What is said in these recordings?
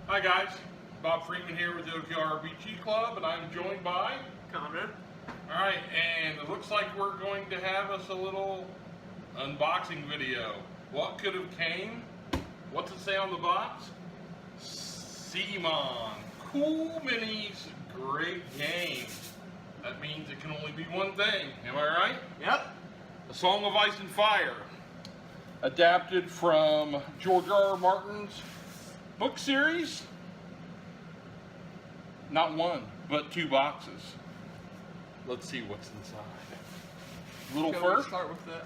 Hi guys, Bob Freeman here with the OKRBG Club, and I'm joined by Connor. Alright, and it looks like we're going to have us a little unboxing video. What could have came? What's it say on the box? CMON. Cool minis, great game. That means it can only be one thing, am I right? Yep. A Song of Ice and Fire. Adapted from George R. R. Martin's book series. Not one, but two boxes. Let's see what's inside. Little Shall first? we start with the.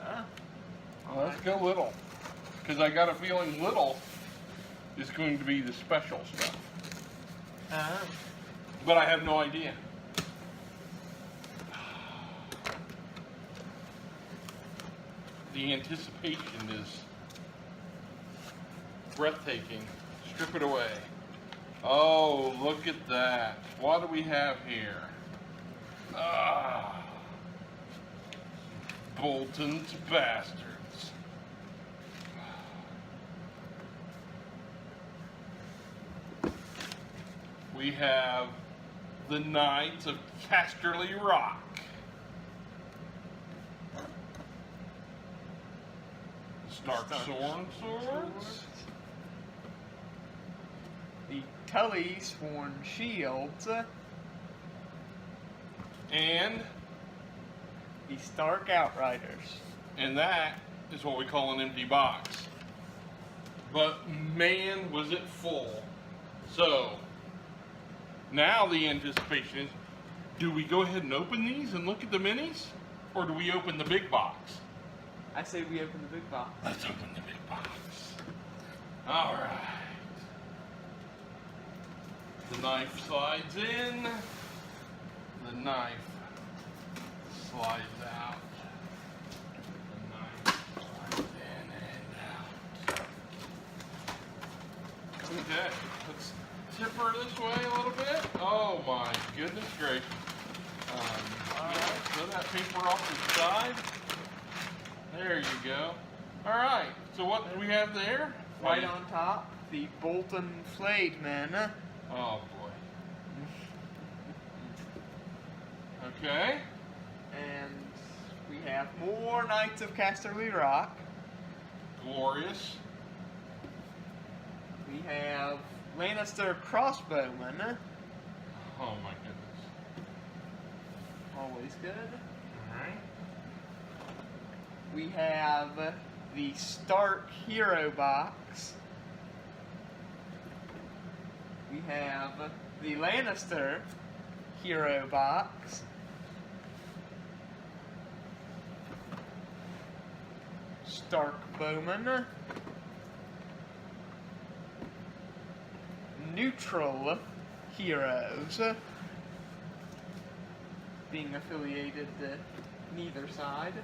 Let's go little. Because I got a feeling little is going to be the special stuff. But I have no idea. The anticipation is breathtaking. Strip it away. Oh, look at that. What do we have here? Ah, Bolton's Bastards. We have the Knights of Casterly Rock. Stark Sworn Swords. The Tully Sworn Shields. And The Stark Outriders. that is what we call an empty box. But man, was it full. So, now the anticipation is, do we go ahead and open these and look at the minis? Or do we open the big box? I say we open the big box. Let's open the big box. All right. The knife slides in. The knife slides out. The knife slides in and out. Okay, let's tip her this way a little bit. Oh my goodness gracious. Throw that paper off the side. There you go. All right. So what do we have there? Right on top, the Bolton Flayed Men. Oh boy. Okay. And we have more Knights of Casterly Rock. Glorious. We have Lannister Crossbowmen. Oh my goodness. Always good. All right. We have the Stark Hero Box. We have the Lannister Hero Box. Stark Bowman. Neutral Heroes. Being affiliated to neither side.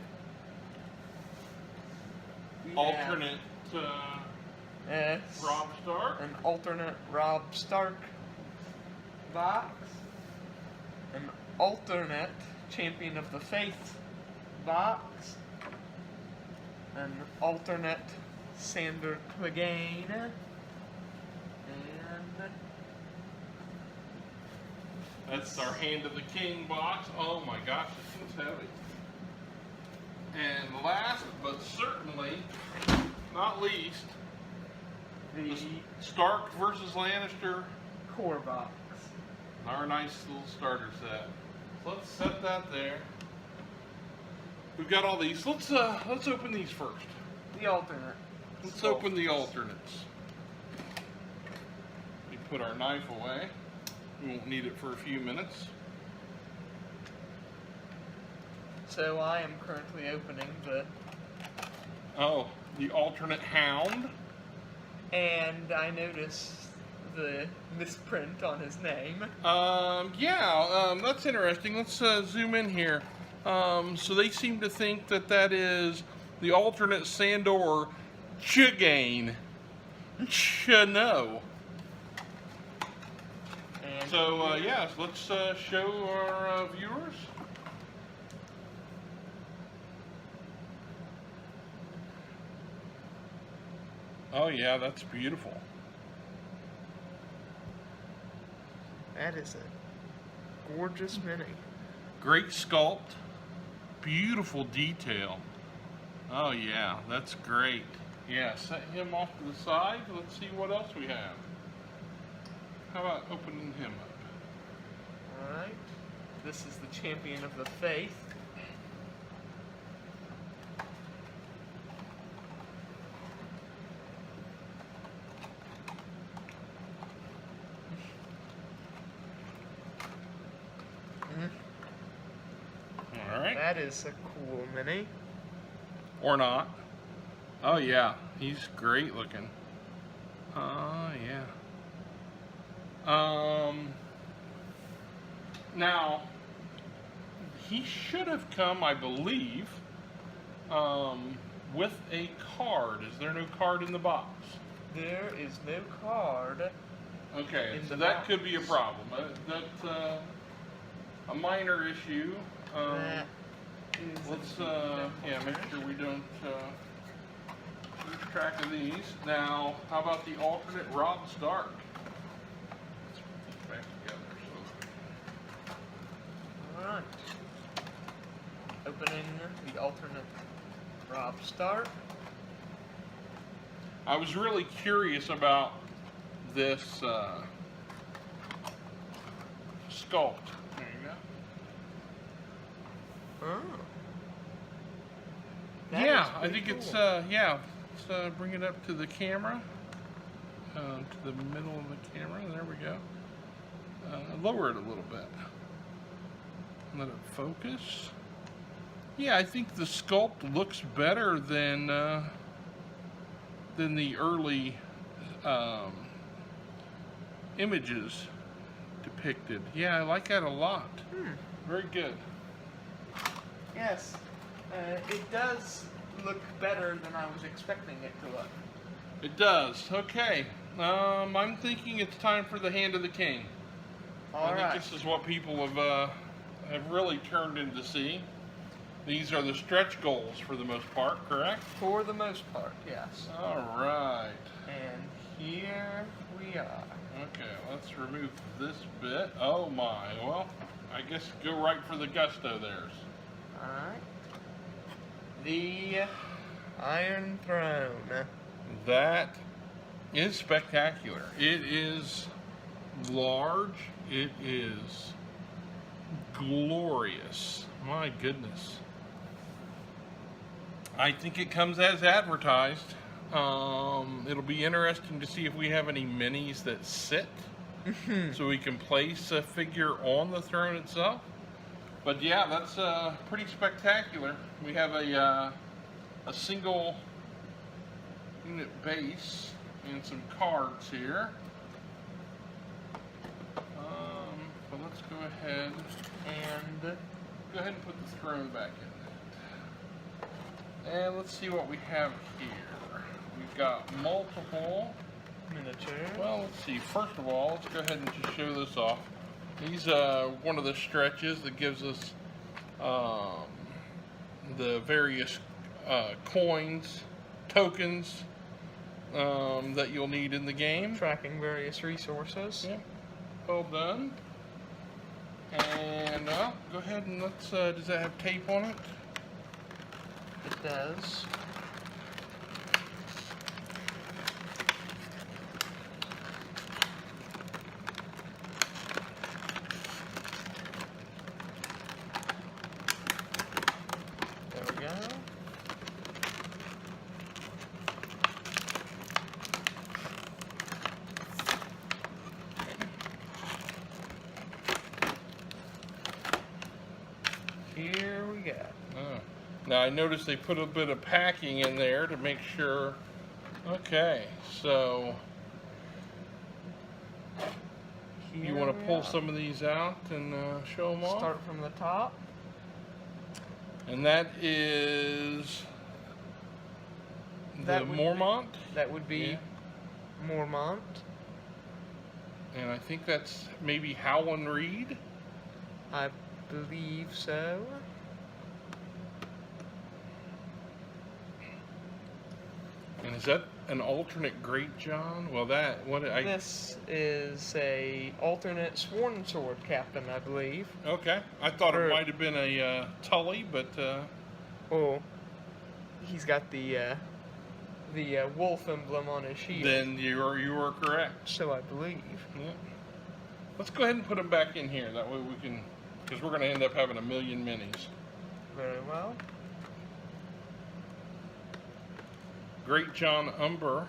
We Alternate have, Rob Stark. an alternate Rob Stark box. An alternate Champion of the Faith box. An alternate Sandor Clegane. And That's our Hand of the King box. Oh my gosh, this one's heavy. And last but certainly not least, the Stark versus Lannister, core box. our nice little starter set. So let's set that there. We've got all these. Let's open these first. The alternate. Let's open the alternates. We put our knife away. We won't need it for a few minutes. So I am currently opening The alternate Hound. and I notice the misprint on his name. That's interesting. Let's zoom in here. So they seem to think that is the alternate Sandor Clegane. No. And So yes, let's show our viewers. Oh yeah, that's beautiful. That is a gorgeous mini. Great sculpt, beautiful detail. Oh yeah, that's great. Yeah, set him off to the side. Let's see what else we have. How about opening him up? Alright. This is the Champion of the Faith. Alright. That is a cool mini. Or not. Oh yeah, he's great looking. Oh yeah. Now, he should have come, I believe, with a card. Is there no card in the box? There is no card. Okay, in so the that box. could be a problem. That's a minor issue. That is Let's a yeah, make sure we don't lose track of these. Now, how about the alternate Robb Stark? Let's put these back together. Alright. Opening the alternate Robb Stark. I was really curious about this sculpt. There you go. Oh. That Yeah, is I pretty think cool. it's yeah. Let's bring it up to the camera, to the middle of the camera. There we go. Lower it a little bit. Let it focus. Yeah, I think the sculpt looks better than the early images depicted. Yeah, I like that a lot. Very good. Yes, it does look better than I was expecting it to look. It does. Okay. I'm thinking it's time for the Hand of the King. I Alright. think this is what people have really turned in to see. These are the stretch goals for the most part, correct? For the most part, yes. All right. And here we are. Okay, let's remove this bit. Oh my. Well, I guess go right for the gusto there's. Alright. The Iron Throne. That is spectacular. It is large. It is glorious. My goodness. I think it comes as advertised. It'll be interesting to see if we have any minis that sit so we can place a figure on the throne itself. But yeah, that's pretty spectacular. We have a single unit base and some cards here. But let's go ahead and put the throne back in it. And let's see what we have here. We've got multiple Miniature. Well, let's see. First of all, let's go ahead and just show this off. These one of the stretches that gives us the various coins, tokens that you'll need in the game. Tracking various resources. Yeah, well done. And go ahead and let's. Does that have tape on it? It does. There we go. Here we go. Oh. Now I noticed they put a bit of packing in there to make sure. Okay, so you want to pull some of these out and show them off? Start from the top. And that is That the would Mormont. That would be Yeah. Mormont. And I think that's maybe Howland Reed. I believe so. And Is that an alternate Great John? Well, This is a alternate Sworn Sword captain, I believe. Okay, I thought it might have been a Tully, but Oh, he's got the wolf emblem on his shield. then you are correct. So I believe. Yeah. Let's go ahead and put them back in here. That way we can, because we're going to end up having a million minis. Very well. Great John Umber,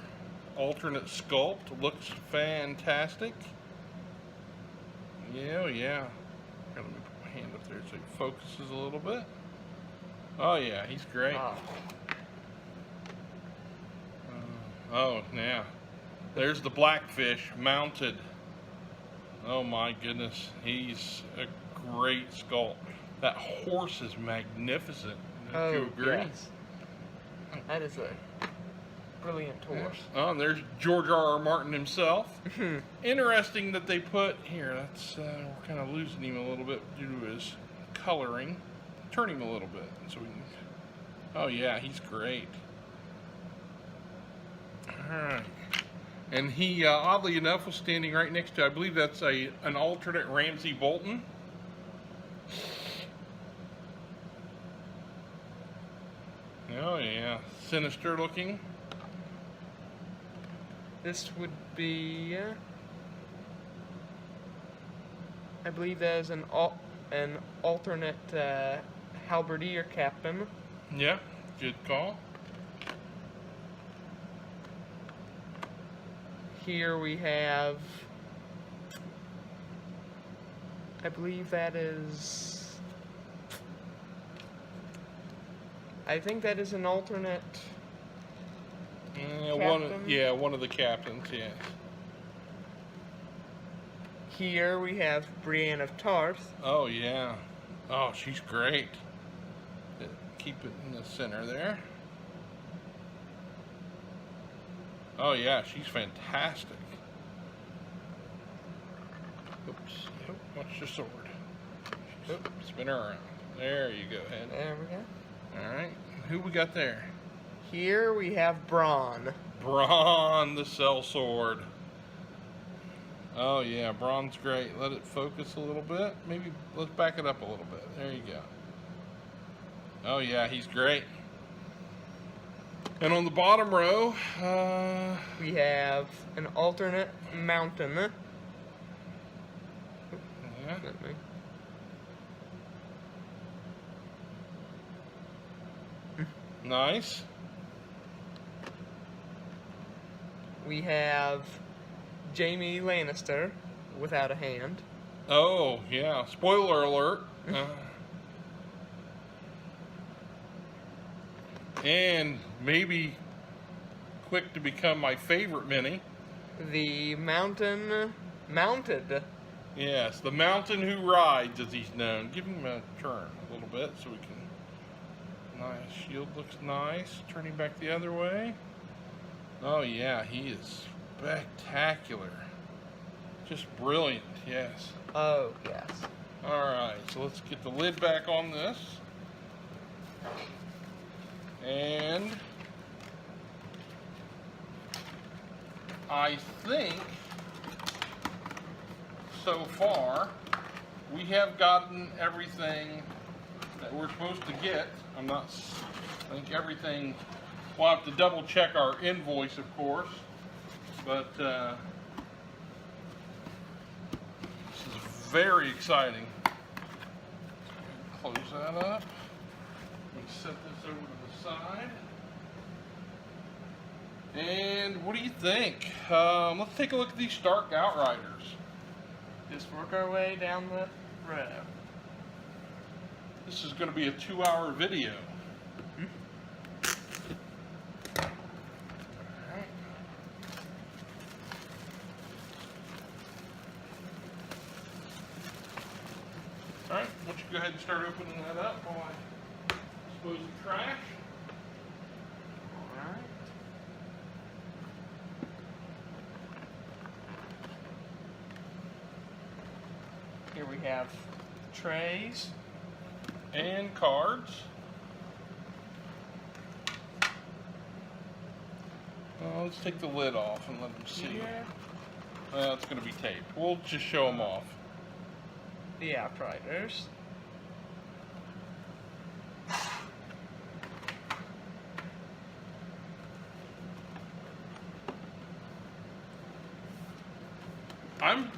alternate sculpt, looks fantastic. Yeah, yeah. Let me put my hand up there so it focuses a little bit. Oh yeah, he's great. Oh yeah, there's the Blackfish mounted. Oh my goodness, he's a great sculpt. That horse is magnificent. Don't you agree? Yes. That is a brilliant horse. Oh, and there's George R.R. Martin himself. Interesting that they put here. That's we're kind of losing him a little bit due to his coloring. Turn him a little bit so we can. Oh yeah, he's great. All right, and he oddly enough was standing right next to. I believe that's an alternate Ramsay Bolton. Oh yeah, sinister looking. This would be, I believe that is an alternate halberdier captain. Yeah, good call. Here we have, I believe that is, I think that is an alternate captain? One of the captains, yes. Here we have Brienne of Tarth. Oh, yeah. Oh, she's great. Keep it in the center there. Oh, yeah, she's fantastic. Oops. Yep. Watch your sword. Spin her around. There you go, Head. There we go. All right. Who we got there? Here we have Bronn. Bronn the sellsword. Oh yeah, Bronn's great. Let it focus a little bit. Maybe let's back it up a little bit. There you go. Oh yeah, he's great. And on the bottom row, we have an alternate mountain. Yeah. Nice. We have Jaime Lannister without a hand. Oh, yeah. Spoiler alert. And maybe quick to become my favorite mini. The mountain mounted. Yes, the mountain who rides, as he's known. Give him a turn a little bit so we can. Nice. Shield looks nice. Turning back the other way. Oh yeah, he is spectacular. Just brilliant, yes. Oh, yes. Alright, so let's get the lid back on this. And I think so far we have gotten everything that we're supposed to get. I think everything. We'll have to double check our invoice, of course, but this is very exciting. Close that up. Let me set this over to the side. And what do you think? Let's take a look at these Stark Outriders. Just work our way down the row. This is going to be a 2-hour video. Alright, why don't you go ahead and start opening that up while I dispose of trash. Alright. Here we have trays. And cards. let's take the lid off and let them see. Yeah. It's going to be taped. We'll just show them off. The Outriders. I'm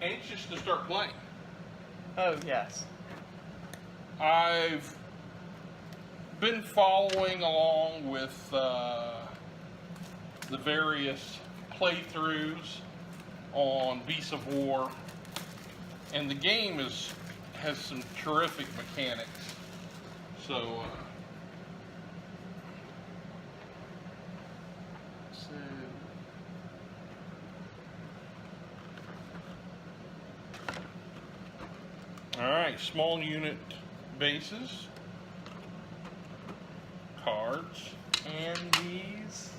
anxious to start playing. Oh, yes. I've been following along with the various playthroughs on Beasts of War, and the game has some terrific mechanics. So, all right, small unit bases, cards, And these.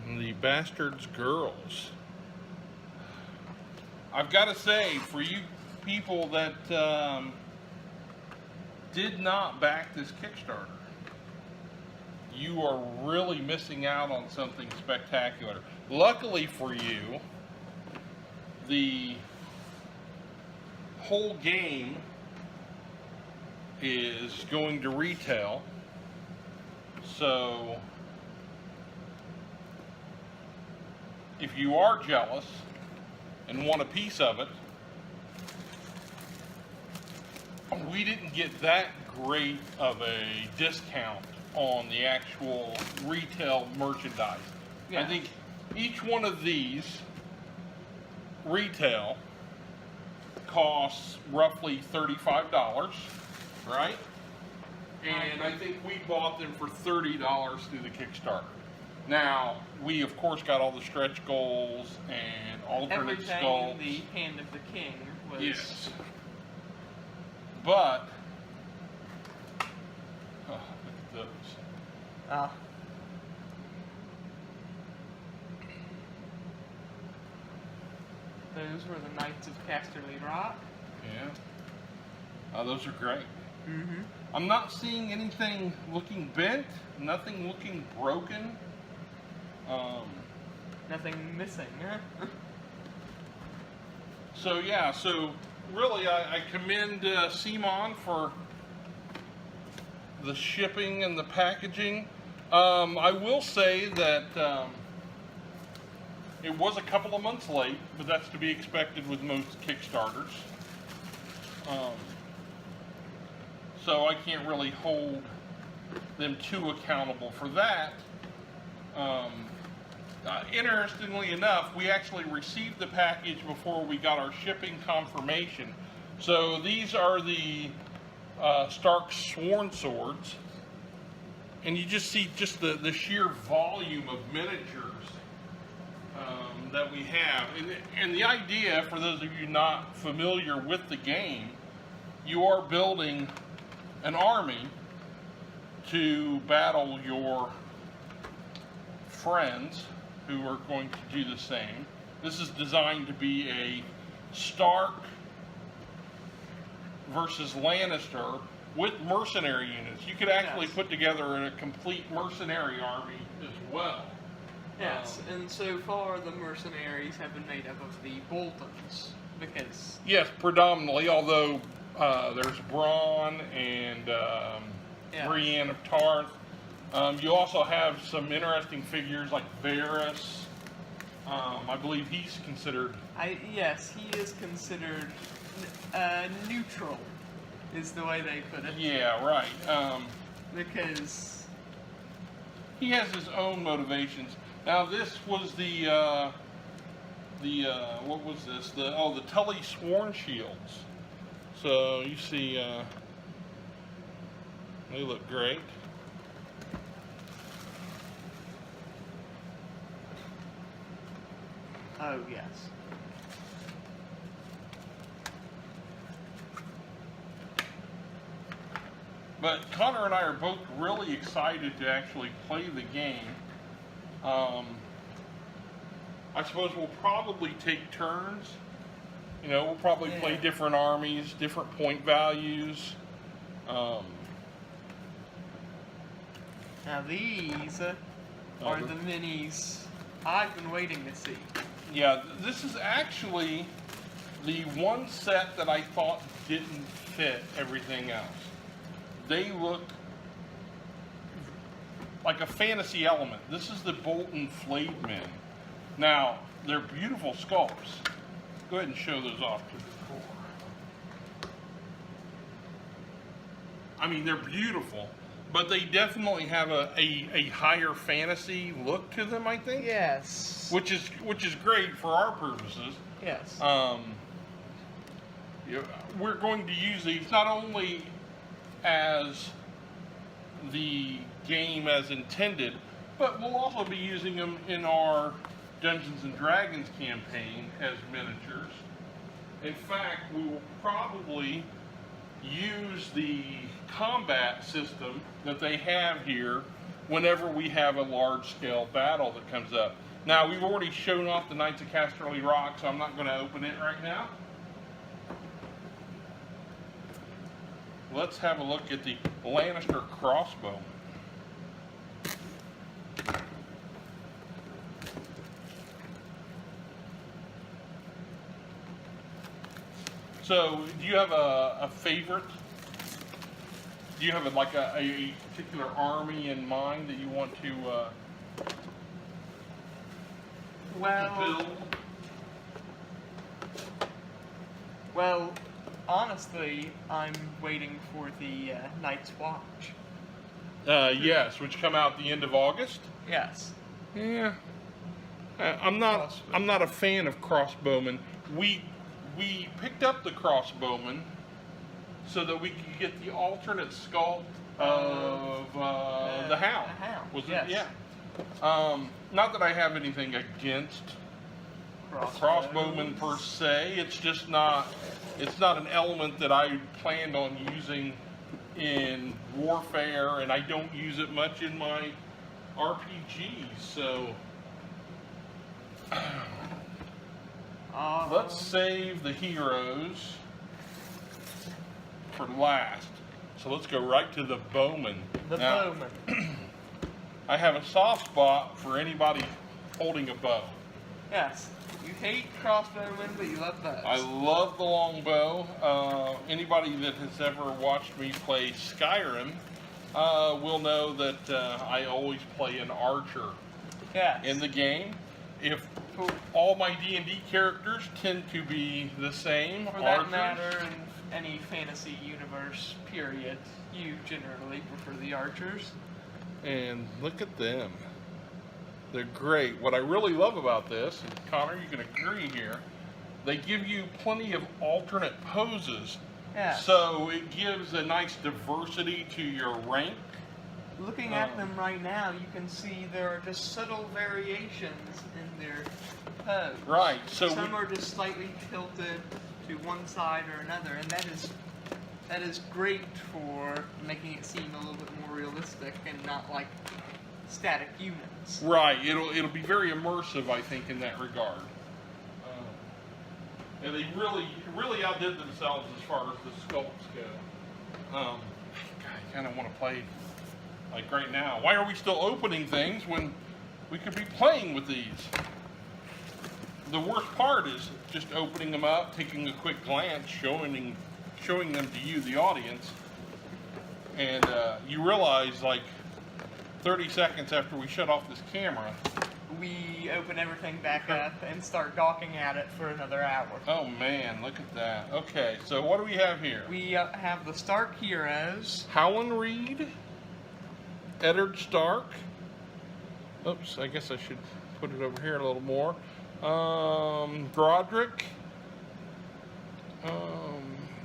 and the Bastards Girls. I've got to say, for you people that did not back this Kickstarter, you are really missing out on something spectacular. Luckily for you, the whole game is going to retail, so if you are jealous and want a piece of it, we didn't get that great of a discount on the actual retail merchandise. Yeah. I think each one of these retail costs roughly $35, right? And I think we bought them for $30 through the Kickstarter. Now, we of course got all the stretch goals and alternate Everything sculpts. in the Hand of the King was. Yes. But, oh, look at those. Ah. Those were the Knights of Casterly Rock. Yeah. Those are great. Mm-hmm. I'm not seeing anything looking bent, nothing looking broken. Nothing missing. So yeah, so really I commend CMON for the shipping and the packaging. I will say that it was a couple of months late, but that's to be expected with most Kickstarters. So I can't really hold them too accountable for that. Interestingly enough, we actually received the package before we got our shipping confirmation. So these are the Stark Sworn Swords, and you just see just the sheer volume of miniatures that we have. And the idea, for those of you not familiar with the game, you are building an army to battle your friends who are going to do the same. This is designed to be a Stark versus Lannister with mercenary units. You could actually put together a complete mercenary army as well. Yes, and so far the mercenaries have been made up of the Boltons, because... Yes, predominantly, although there's Bronn and Brienne of Tarth. You also have some interesting figures like Varys. I believe he's considered... Yes, he is considered neutral, is the way they put it. Yeah, right. Because... he has his own motivations. Now this was the what was this? The Tully Sworn Shields. So you see, they look great. Oh, yes. But Connor and I are both really excited to actually play the game. I suppose we'll probably take turns. You know, we'll probably play different armies, different point values. Now these are the minis I've been waiting to see. Yeah, this is actually the one set that I thought didn't fit everything else. They look like a fantasy element. This is the Bolton Flayed Men. Now, they're beautiful sculpts. Go ahead and show those off to the core. I mean, they're beautiful, but they definitely have a higher fantasy look to them, I think. Yes. Which is great for our purposes. Yes. We're going to use these not only as the game as intended, but we'll also be using them in our Dungeons and Dragons campaign as miniatures. In fact, we will probably use the combat system that they have here whenever we have a large-scale battle that comes up. Now, we've already shown off the Knights of Casterly Rock, so I'm not going to open it right now. Let's have a look at the Lannister crossbow. So, do you have a favorite? Do you have a particular army in mind that you want to build? Well, honestly, I'm waiting for the Night's Watch. Yes, which come out the end of August. Yes. Yeah. I'm not a fan of crossbowmen. We picked up the crossbowman so that we could get the alternate sculpt of the Hound. Was it? Yes. Yeah. Not that I have anything against crossbowmen per se. It's just not. It's not an element that I planned on using in warfare, and I don't use it much in my RPGs. So let's save the heroes for last. So let's go right to the bowman. Bowman. I have a soft spot for anybody holding a bow. Yes. You hate crossbowmen, but you love bows. I love the longbow. Anybody that has ever watched me play Skyrim will know that I always play an archer in the game. If all my D&D characters tend to be the same, for that matter, in any fantasy universe, period, you generally prefer the archers. And look at them. They're great. What I really love about this, and Connor, you can agree here, they give you plenty of alternate poses. Yes. So it gives a nice diversity to your rank. Looking at them right now, you can see there are just subtle variations in their pose. Right. So some are just slightly tilted to one side or another, and that is great for making it seem a little bit more realistic and not like static units. Right. It'll be very immersive, I think, in that regard. And they really outdid themselves as far as the sculpts go. God, I kind of want to play like right now. Why are we still opening things when we could be playing with these? The worst part is just opening them up, taking a quick glance, showing them to you, the audience, and you realize like 30 seconds after we shut off this camera, we open everything back up and start gawking at it for another hour. Oh man, look at that. Okay, so what do we have here? We have the Stark heroes. Howland Reed, Eddard Stark. Oops, I guess I should put it over here a little more. Broderick.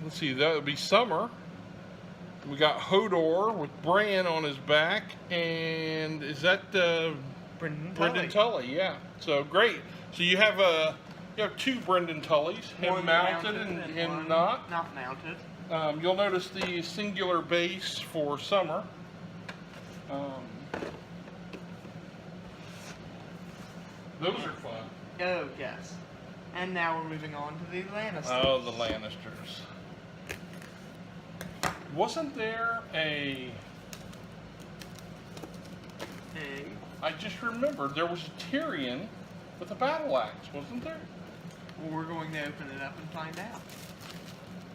Let's see, that would be Summer. We got Hodor with Bran on his back, and is that Brendan Tully? Yeah. So great. So you have two Brendan Tullys, him mounted and not mounted. You'll notice the singular base for Summer. Those are fun. Oh yes. And now we're moving on to the Lannisters. Oh, the Lannisters. Wasn't there a Okay. I just remembered there was a Tyrion with a battle axe, wasn't there? Well, we're going to open it up and find out.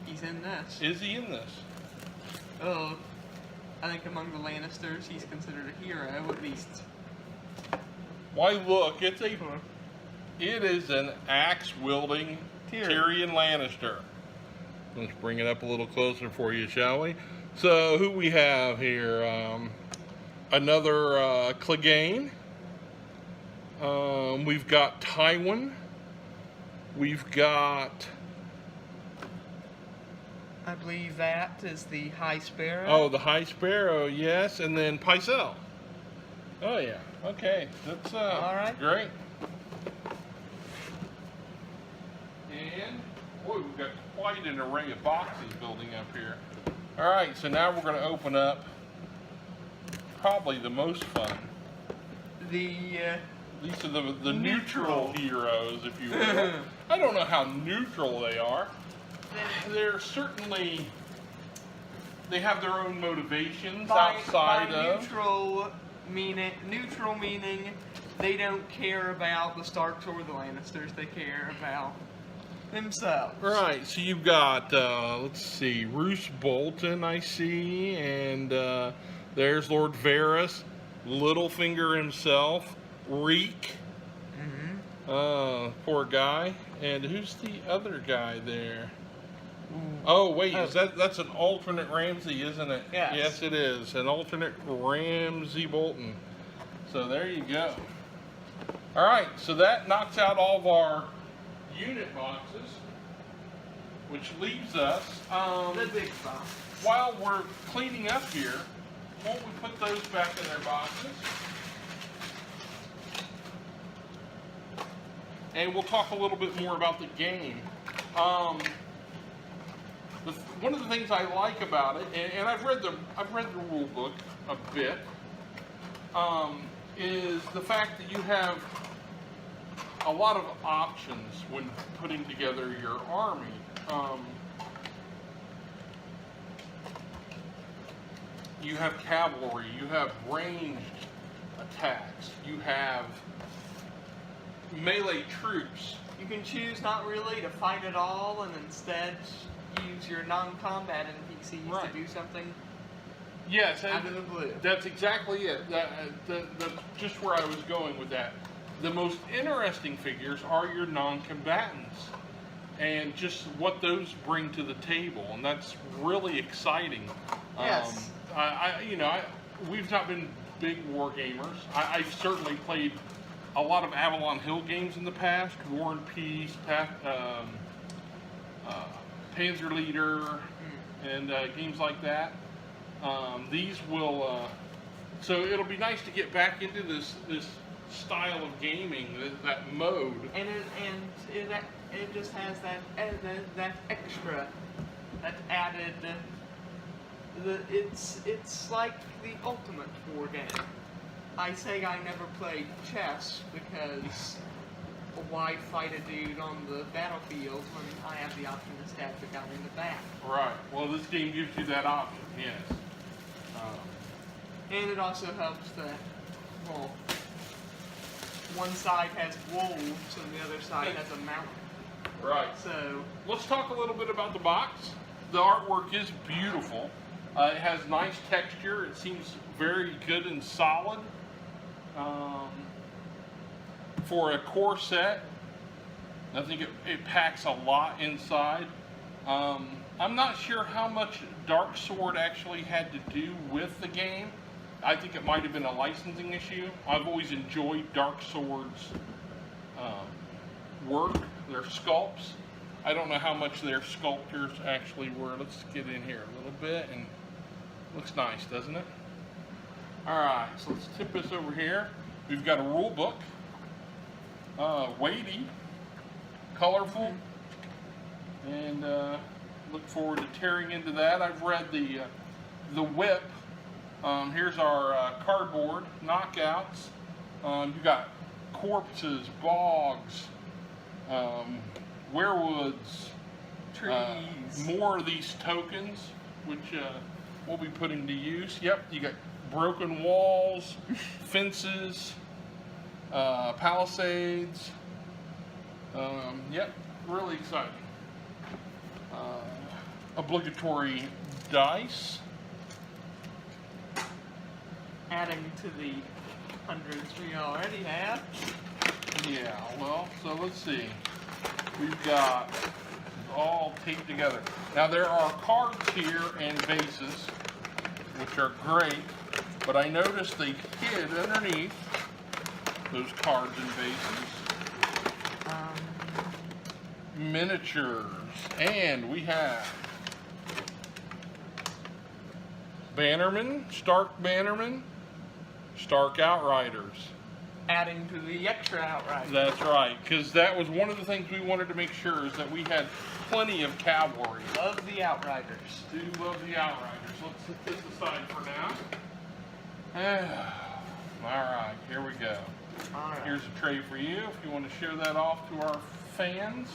He's in this. Is he in this? Oh, I think among the Lannisters, he's considered a hero, at least. Why, look, it is an axe-wielding Tyrion Lannister. Let's bring it up a little closer for you, shall we? So, who we have here? Another Clegane. We've got Tywin. We've got... I believe that is the High Sparrow. Oh, the High Sparrow, yes. And then Pycelle. Oh, yeah. Okay. That's all right. Great. And, boy, we've got quite an array of boxes building up here. All right, so now we're going to open up probably the most fun. These are the neutral heroes, if you will. I don't know how neutral they are. They're certainly, they have their own motivations outside of. Neutral meaning they don't care about the Starks or the Lannisters. They care about themselves. Right, so you've got, let's see, Roose Bolton, I see, and there's Lord Varys, Littlefinger himself, Reek, poor guy, and who's the other guy there? Oh, wait, that's an alternate Ramsay, isn't it? Yes. Yes, it is, an alternate Ramsay Bolton. So there you go. All right, so that knocks out all of our unit boxes, which leaves us the big box. while we're cleaning up here, won't we put those back in their boxes, and we'll talk a little bit more about the game. One of the things I like about it, and I've read the rule book a bit, is the fact that you have a lot of options when putting together your army. You have cavalry, you have ranged attacks, you have melee troops. You can choose not really to fight at all and instead use your non-combat NPCs to do something Yes, out of the blue. That's exactly it. That's just where I was going with that. The most interesting figures are your non-combatants and just what those bring to the table, and that's really exciting. Yes. We've not been big war gamers. I've certainly played a lot of Avalon Hill games in the past, War and Peace, Panzer Leader, and games like that. These will, so it'll be nice to get back into this style of gaming, that mode. And it just has that extra, that added. It's like the ultimate war game. I say I never played chess because why fight a dude on the battlefield when I have the option to stab the guy in the back? Right. Well, this game gives you that option. Yes. And it also helps that, well, one side has wolves and the other side has a mountain. Right. So let's talk a little bit about the box. The artwork is beautiful. It has nice texture. It seems very good and solid. For a core set, I think it packs a lot inside. I'm not sure how much Dark Sword actually had to do with the game. I think it might have been a licensing issue. I've always enjoyed Dark Sword's work, their sculpts. I don't know how much their sculptors actually were. Let's get in here a little bit, and looks nice, doesn't it? All right, so let's tip this over here. We've got a rule book, weighty, colorful, and look forward to tearing into that. I've read the whip. Here's our cardboard knockouts. You've got corpses, bogs, werewoods, trees. More of these tokens, which we'll be putting to use. Yep, you got broken walls, fences, palisades. Yep, really exciting. Obligatory dice. Adding to the hundreds we already have. Yeah, well, so let's see. We've got all taped together. Now there are cards here and bases, which are great, but I noticed they hid underneath those cards and bases. Miniatures. And we have bannermen, Stark bannermen, Stark outriders. Adding to the extra outright. That's right, because that was one of the things we wanted to make sure is that we had plenty of cavalry. Love the outriders. Do love the outriders. Let's set this aside for now. Alright, here we go. All right. Here's a tray for you if you want to share that off to our fans.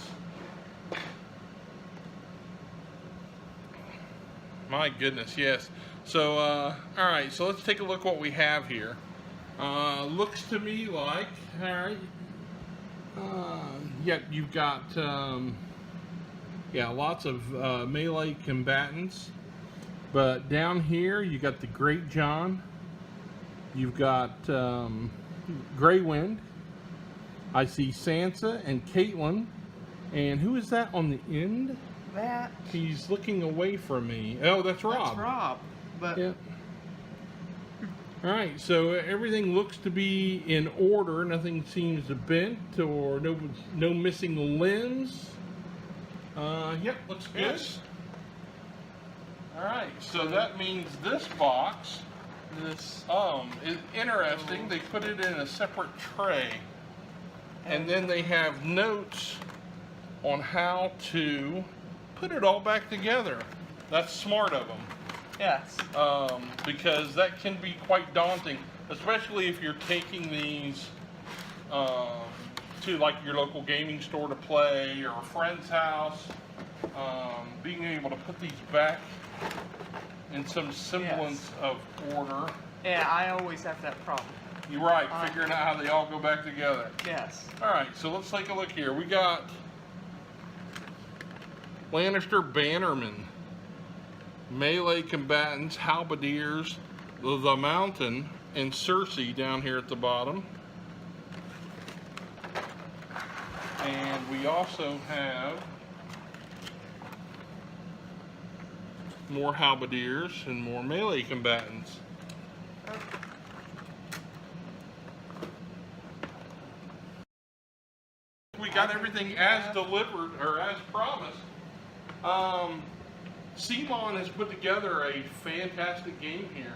My goodness, yes. So, alright, so let's take a look what we have here. Looks to me like, alright, yeah, you've got, yeah, lots of melee combatants. But down here, you got the Great John. You've got Grey Wind. I see Sansa and Caitlyn. And who is that on the end? That. He's looking away from me. Oh, that's Rob. That's Rob. But yeah. All right, so everything looks to be in order. Nothing seems bent or no missing limbs. Yep, looks good. Yes. All right, so that means this box is interesting. They put it in a separate tray, and then they have notes on how to put it all back together. That's smart of them. yes. Because that can be quite daunting, especially if you're taking these to like your local gaming store to play or a friend's house. Being able to put these back in some semblance of order. Yeah, I always have that problem. You're right, figuring out how they all go back together. Yes. All right, so let's take a look here. We got Lannister bannermen, melee combatants, halberdiers, the mountain, and Cersei down here at the bottom. And we also have more halberdiers and more melee combatants. We got everything as delivered or as promised. CMON has put together a fantastic game here,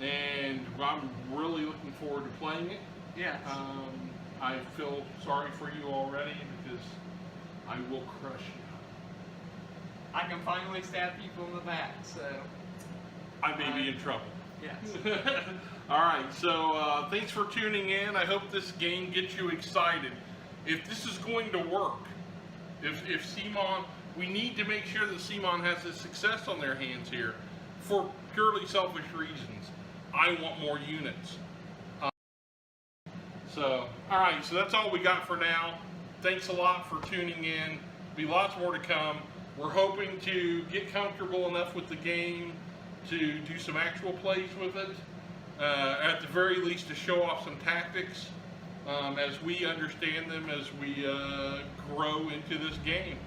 and I'm really looking forward to playing it. Yes. I feel sorry for you already because I will crush you. I can finally stab people in the back, so. I may be in trouble. Yes. All right, so thanks for tuning in. I hope this game gets you excited. If this is going to work, if CMON, we need to make sure that CMON has a success on their hands here for purely selfish reasons. I want more units. So, all right, so that's all we got for now. Thanks a lot for tuning in. Be lots more to come. We're hoping to get comfortable enough with the game to do some actual plays with it. At the very least, to show off some tactics as we understand them as we grow into this game.